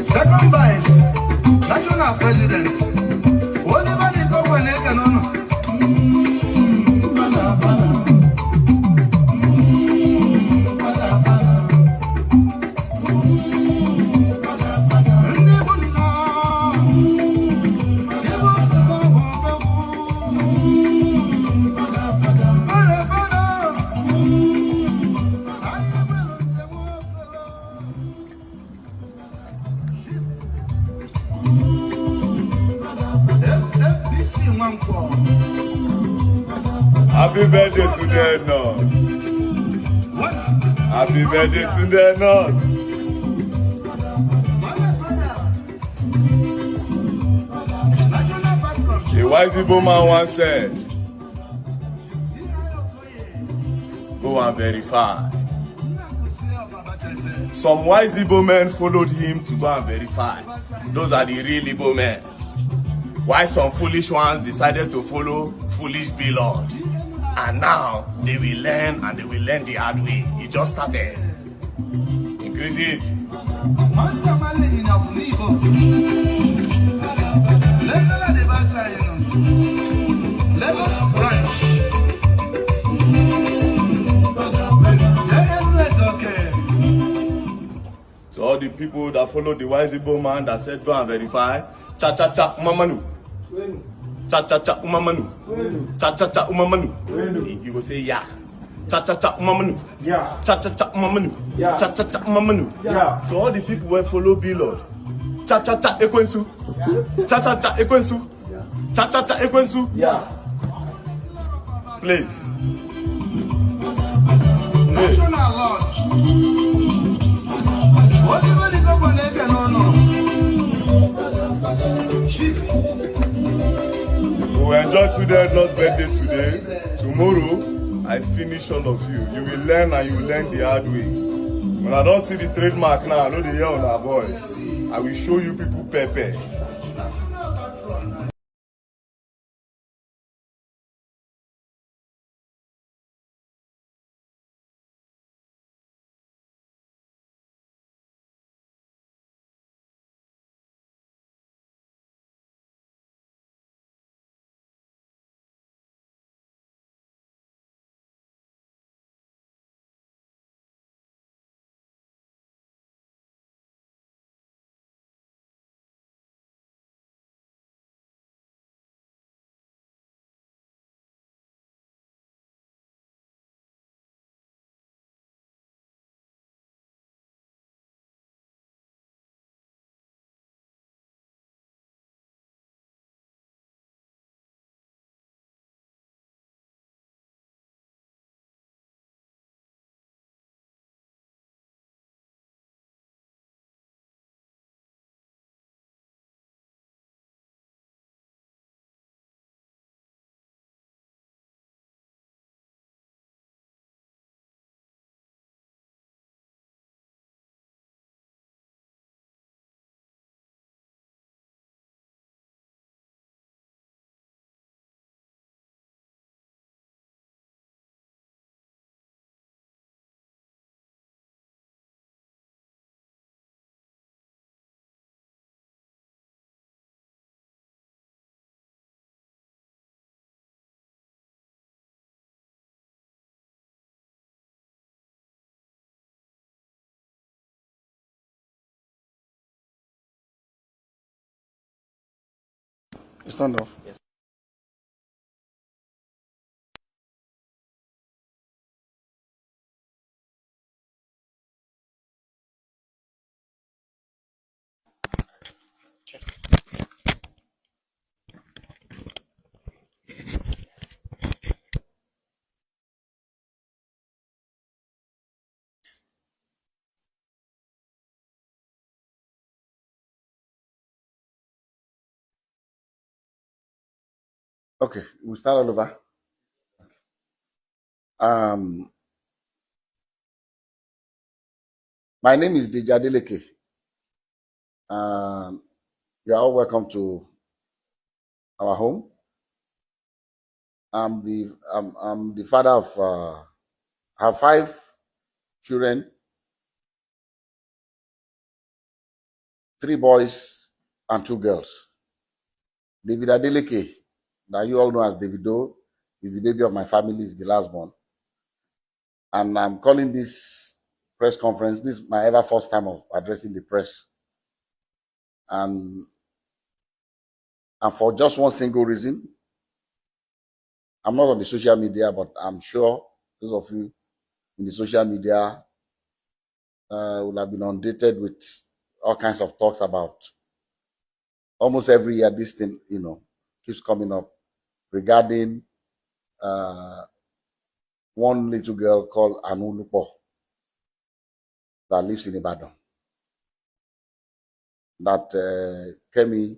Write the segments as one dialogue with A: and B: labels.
A: Second vice, national president. Oliver Nico Waneka no.
B: Happy birthday to the North. Happy birthday to the North. A wise Igbo man once said, go and verify. Some wise Igbo men followed him to go and verify. Those are the real Igbo men. Why some foolish ones decided to follow foolish BLord. And now they will learn, and they will learn the hard way. It just started. Increase it. So all the people that follow the wise Igbo man that said go and verify, cha cha cha umamanu. Cha cha cha umamanu. Cha cha cha umamanu. You will say yeah. Cha cha cha umamanu.
C: Yeah.
B: Cha cha cha umamanu.
C: Yeah.
B: Cha cha cha umamanu.
C: Yeah.
B: So all the people will follow BLord. Cha cha cha ekwensu. Cha cha cha ekwensu. Cha cha cha ekwensu.
C: Yeah.
B: Play it.
A: National Lord. Oliver Nico Waneka no.
B: We will enjoy today's Lord's birthday today. Tomorrow, I finish all of you. You will learn, and you will learn the hard way. When I don't see the trademark now, I know the hear on our voice. I will show you people pepper.
C: It's turned off.
D: Yes.
C: Okay, we'll start all over. My name is Deji Adeleke. You are all welcome to our home. I'm the father of I have 5 children, 3 boys and 2 girls. David Adeleke, that you all know as Davido, is the baby of my family, is the last born. And I'm calling this press conference. This is my ever first time of addressing the press. And for just one single reason. I'm not on the social media, but I'm sure those of you in the social media will have been inundated with all kinds of talks about almost every year this thing, keeps coming up regarding one little girl called Anu Lupo that lives in Ibadan. That Kemi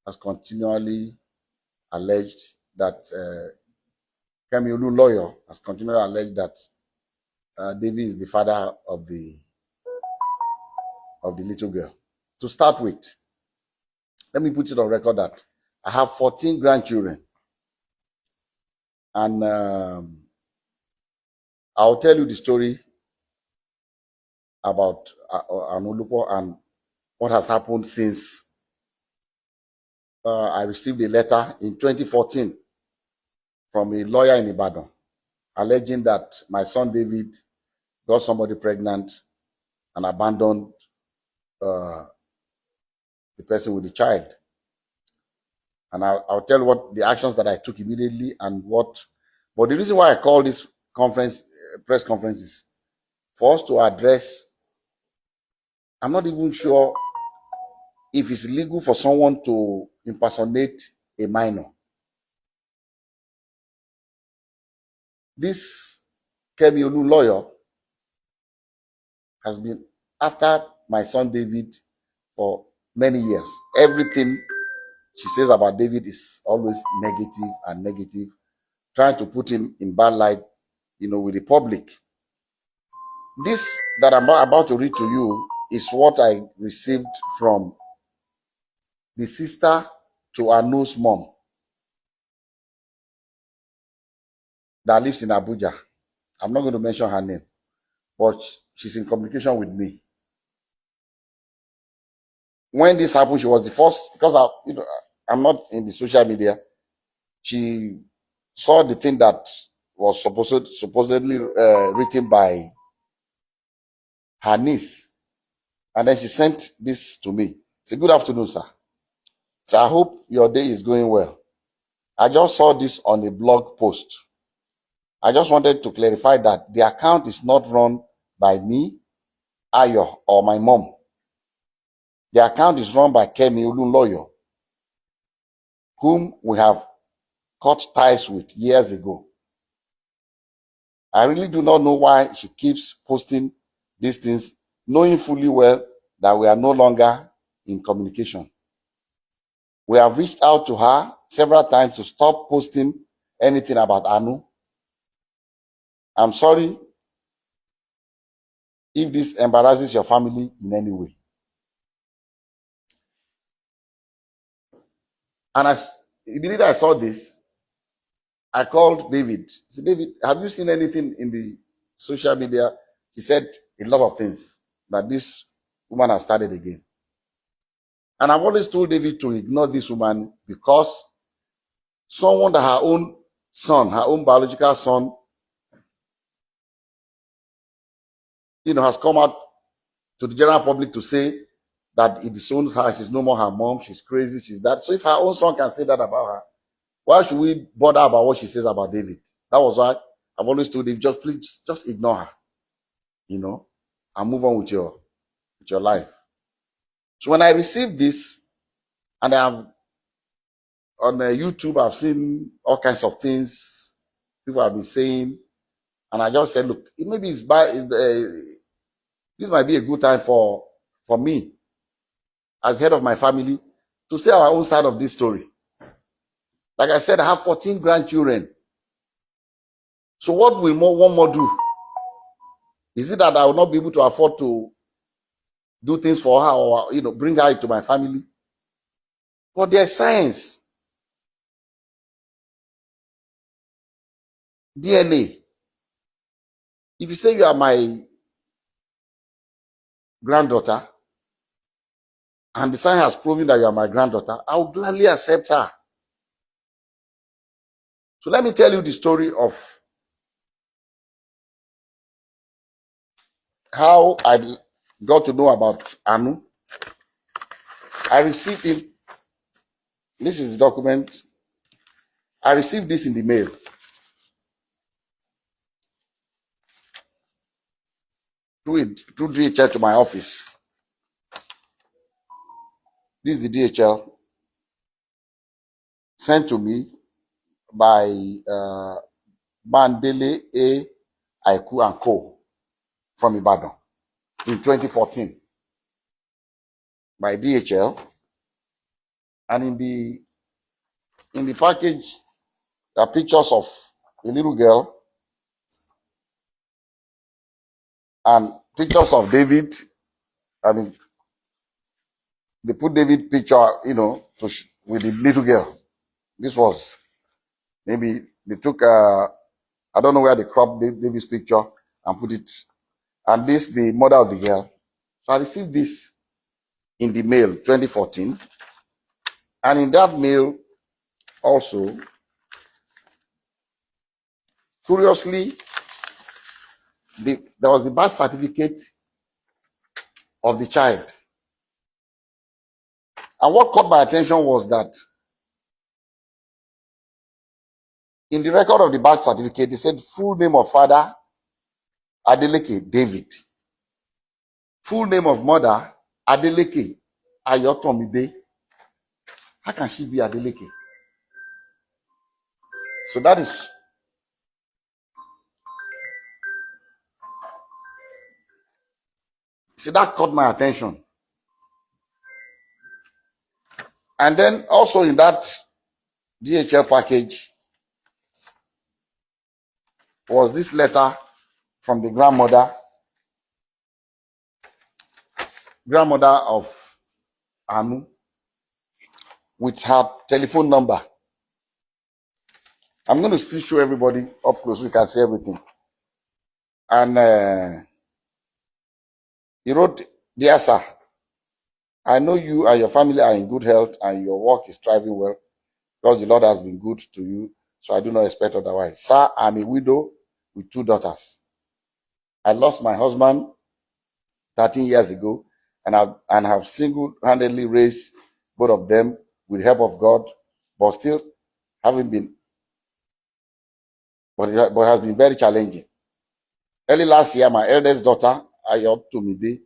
C: has continually alleged that Kemi Olu lawyer has continually alleged that David is the father of the little girl. To start with, let me put it on record that I have 14 grandchildren, and I'll tell you the story about Anulupo and what has happened since I received a letter in 2014 from a lawyer in Ibadan alleging that my son David got somebody pregnant and abandoned the person with the child. And I'll tell you what the actions that I took immediately and what. But the reason why I call this press conference is for us to address. I'm not even sure if it's legal for someone to impersonate a minor. This Kemi Olu lawyer has been after my son David for many years. Everything she says about David is always negative, trying to put him in bad light, with the public. This that I'm about to read to you is what I received from the sister to Anu's mom that lives in Abuja. I'm not going to mention her name, but she's in communication with me. When this happened, she was the first, because I'm not in the social media. She saw the thing that was supposedly written by her niece, and then she sent this to me. Say, "Good afternoon, sir. So I hope your day is going well. I just saw this on a blog post. I just wanted to clarify that the account is not run by me, Ayo, or my mom. The account is run by Kemi Olu lawyer, whom we have cut ties with years ago. I really do not know why she keeps posting these things, knowing fully well that we are no longer in communication. We have reached out to her several times to stop posting anything about Anu. I'm sorry if this embarrasses your family in any way." And immediately I saw this, I called David. I said, "David, have you seen anything in the social media?" He said a lot of things, that this woman has started again. And I've always told David to ignore this woman, because someone that her own son, her own biological son, has come out to the general public to say that it disowns her, she's no more her mom, she's crazy, she's that. So if her own son can say that about her, why should we bother about what she says about David? That was why I've always told David, just ignore her, and move on with your life. So when I received this, and I'm on YouTube, I've seen all kinds of things people have been saying, and I just said, look, maybe this might be a good time for me, as head of my family, to say our own side of this story. Like I said, I have 14 grandchildren. So what will one more do? Is it that I will not be able to afford to do things for her, or bring her into my family? But there's science. DNA. If you say you are my granddaughter, and the sign has proven that you are my granddaughter, I will gladly accept her. So let me tell you the story of how I got to know about Anu. I received it. This is the document. I received this in the mail. Through DHL to my office. This is the DHL sent to me by Bandele A. Aiku and Co. from Ibadan in 2014 by DHL. And in the package, there are pictures of a little girl and pictures of David. I mean, they put David picture, with the little girl. This was maybe they took I don't know where they cropped David's picture and put it, and this the mother of the girl. So I received this in the mail 2014, and in that mail also, curiously, there was the birth certificate of the child. And what caught my attention was that in the record of the birth certificate, they said full name of father, Adeleke David. Full name of mother, Adeleke Ayotomide. How can she be Adeleke? So that caught my attention. And then also in that DHL package was this letter from the grandmother of Anu with her telephone number. I'm going to still show everybody up close so you can see everything. And he wrote, "Dear sir, I know you and your family are in good health and your work is thriving well because the Lord has been good to you, so I do not expect otherwise. Sir, I'm a widow with 2 daughters. I lost my husband 13 years ago and have single-handedly raised both of them with the help of God, but still haven't been, but it has been very challenging. Early last year, my eldest daughter, Ayotomide,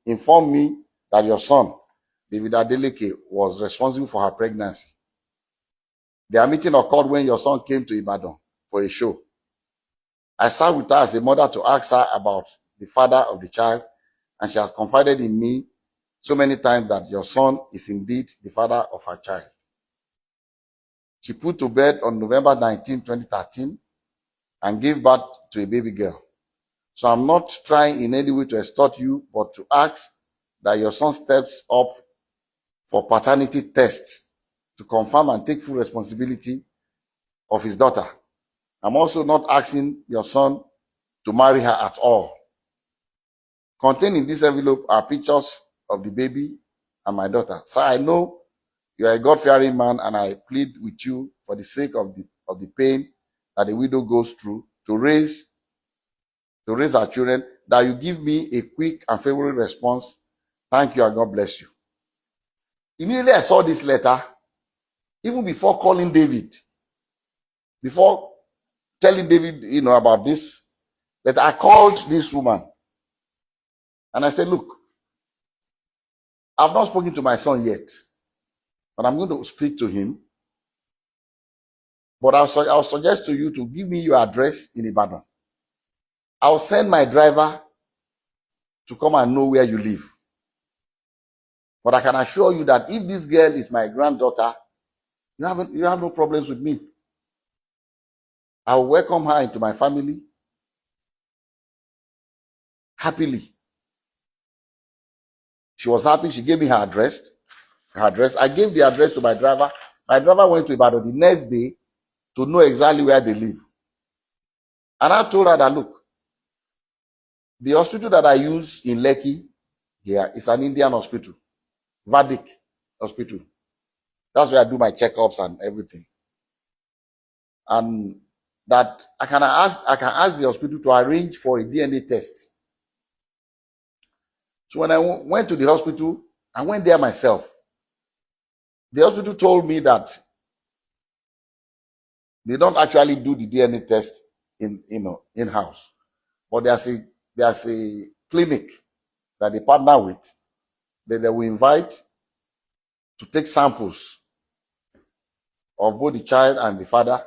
C: informed me that your son, David Adeleke, was responsible for her pregnancy. Their meeting occurred when your son came to Ibadan for a show. I sat with her as a mother to ask her about the father of the child, and she has confided in me so many times that your son is indeed the father of her child. She put to bed on November 19, 2013, and gave birth to a baby girl. So I'm not trying in any way to extort you, but to ask that your son steps up for paternity tests to confirm and take full responsibility of his daughter. I'm also not asking your son to marry her at all. Contained in this envelope are pictures of the baby and my daughter. Sir, I know you are a God-fearing man, and I plead with you for the sake of the pain that a widow goes through to raise our children, that you give me a quick and favorable response. Thank you and God bless you." Immediately I saw this letter, even before calling David, before telling David, about this letter, I called this woman and I said, "Look, I've not spoken to my son yet, but I'm going to speak to him. But I'll suggest to you to give me your address in Ibadan. I'll send my driver to come and know where you live. But I can assure you that if this girl is my granddaughter, you have no problems with me. I will welcome her into my family happily." She was happy. She gave me her address. I gave the address to my driver. My driver went to Ibadan the next day to know exactly where they live. And I told her that, look, the hospital that I use in Lekki here is an Indian hospital, Vedic hospital. That's where I do my checkups and everything. And that I can ask the hospital to arrange for a DNA test. So when I went to the hospital, I went there myself. The hospital told me that they don't actually do the DNA test in-house, but there's a clinic that they partner with that they will invite to take samples of both the child and the father.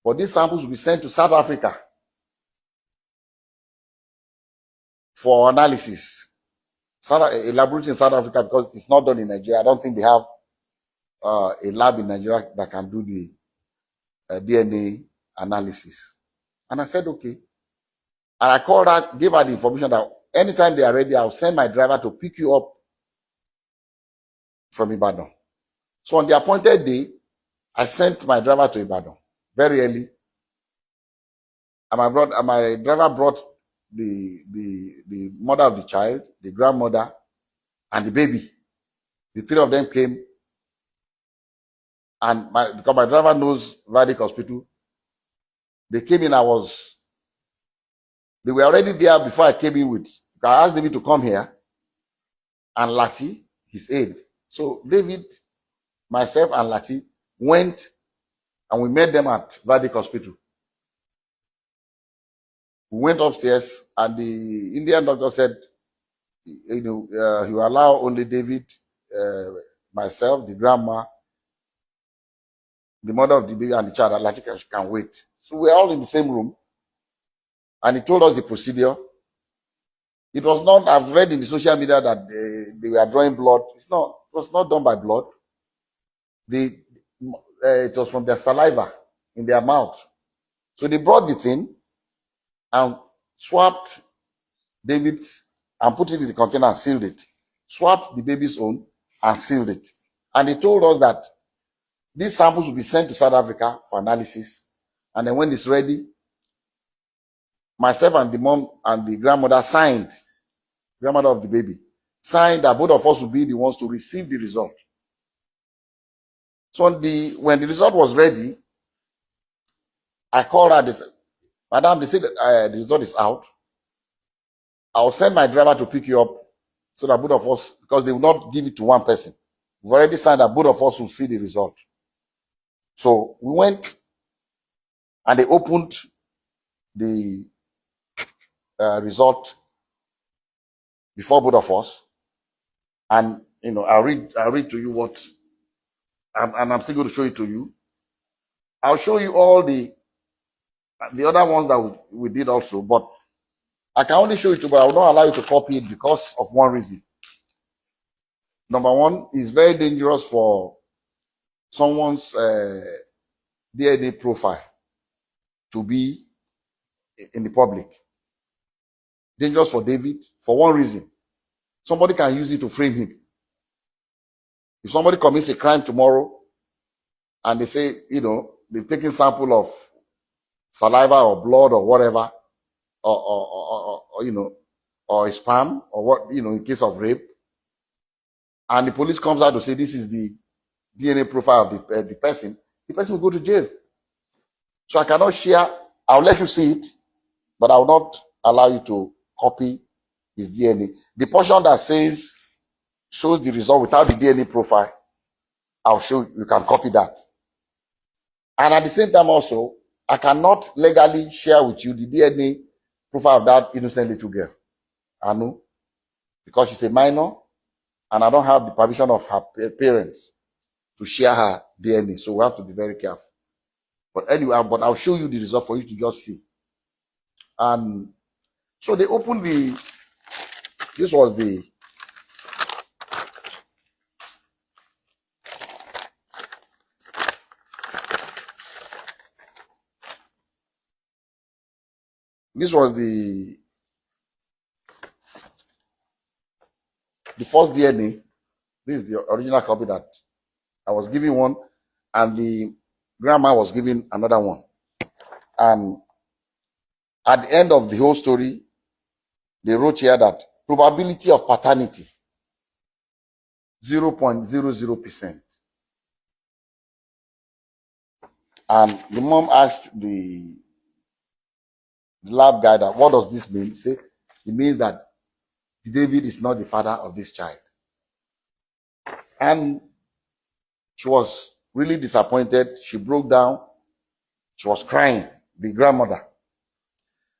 C: But these samples will be sent to South Africa for analysis. A laboratory in South Africa, because it's not done in Nigeria. I don't think they have a lab in Nigeria that can do the DNA analysis. And I said, okay. And I called her, gave her the information that anytime they are ready, I'll send my driver to pick you up from Ibadan. So on the appointed day, I sent my driver to Ibadan very early. And my driver brought the mother of the child, the grandmother, and the baby. The three of them came. And because my driver knows Vedic Hospital, they came in. They were already there before I came in with. I asked David to come here, and Lati, his aide. So David, myself, and Lati went, and we met them at Vedic Hospital. We went upstairs, and the Indian doctor said, he will allow only David, myself, the grandma, the mother of the baby, and the child. And Lati can wait. So we're all in the same room, and he told us the procedure. It was not, I've read in the social media that they were drawing blood. It was not done by blood. It was from their saliva in their mouth. So they brought the thing and swapped David's and put it in the container and sealed it. Swapped the baby's own and sealed it. And they told us that these samples will be sent to South Africa for analysis. And then when it's ready, myself and the mom and the grandmother grandmother of the baby, signed that both of us will be the ones to receive the result. So when the result was ready, I called her. They said, Madam, they said the result is out. I'll send my driver to pick you up so that both of us, because they will not give it to one person. We've already signed that both of us will see the result. So we went and they opened the result before both of us. And, I'll read to you what, and I'm still going to show it to you. I'll show you all the other ones that we did also, but I can only show it to you, but I will not allow you to copy it because of one reason. Number one, it's very dangerous for someone's DNA profile to be in the public. Dangerous for David for one reason. Somebody can use it to frame him. If somebody commits a crime tomorrow and they say, they've taken sample of saliva or blood or whatever, or sperm or what, in case of rape, and the police comes out to say this is the DNA profile of the person will go to jail. So I cannot share. I'll let you see it, but I will not allow you to copy his DNA. The portion that shows the result without the DNA profile, I'll show you can copy that. And at the same time also, I cannot legally share with you the DNA profile of that innocent little girl, Anu, because she's a minor, and I don't have the permission of her parents to share her DNA. So we have to be very careful. But anyway, I'll show you the result for you to just see. And so they opened this was the first DNA. This is the original copy that I was given one, and the grandma was given another one. And at the end of the whole story, they wrote here that probability of paternity 0.00%. And the mom asked the lab guy that, what does this mean? He said, it means that David is not the father of this child. And she was really disappointed. She broke down. She was crying, the grandmother.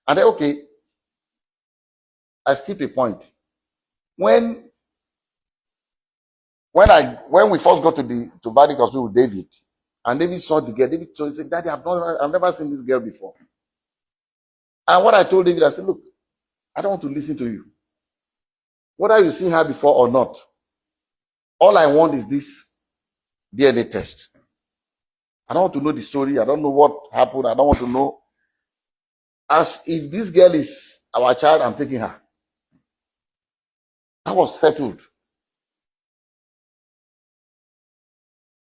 C: And then, okay, I skipped a point. When we first got to Vadic Hospital with David, and David saw the girl, David told, he said, Daddy, I've never seen this girl before. And what I told David, I said, look, I don't want to listen to you. Whether you've seen her before or not, all I want is this DNA test. I don't want to know the story. I don't know what happened. I don't want to know. As if this girl is our child, I'm taking her. That was settled.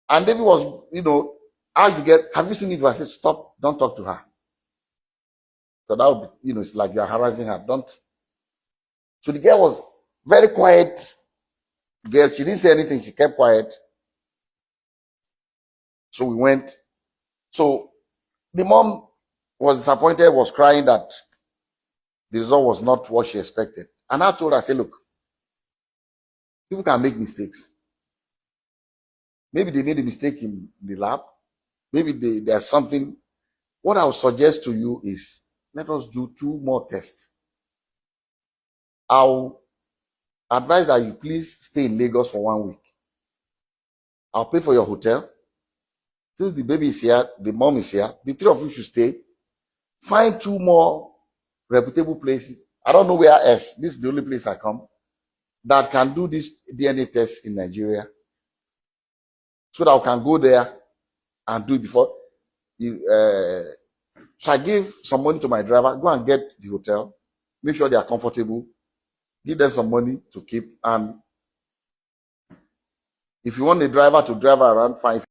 C: And David was, asked the girl, have you seen it? I said, stop, don't talk to her. So that would be, it's like you're harassing her. Don't. So the girl was very quiet. Girl, she didn't say anything. She kept quiet. So we went. So the mom was disappointed, was crying that the result was not what she expected. And I told her, I said, look, people can make mistakes. Maybe they made a mistake in the lab. Maybe there's something. What I would suggest to you is, let us do 2 more tests. I'll advise that you please stay in Lagos for 1 week. I'll pay for your hotel. Since the baby is here, the mom is here, the 3 of you should stay. Find 2 more reputable places. I don't know where else. This is the only place I come that can do this DNA test in Nigeria. So that I can go there and do it before. So I gave some money to my driver. Go and get the hotel. Make sure they are comfortable. Give them some money to keep. And if you want the driver to drive around, fine.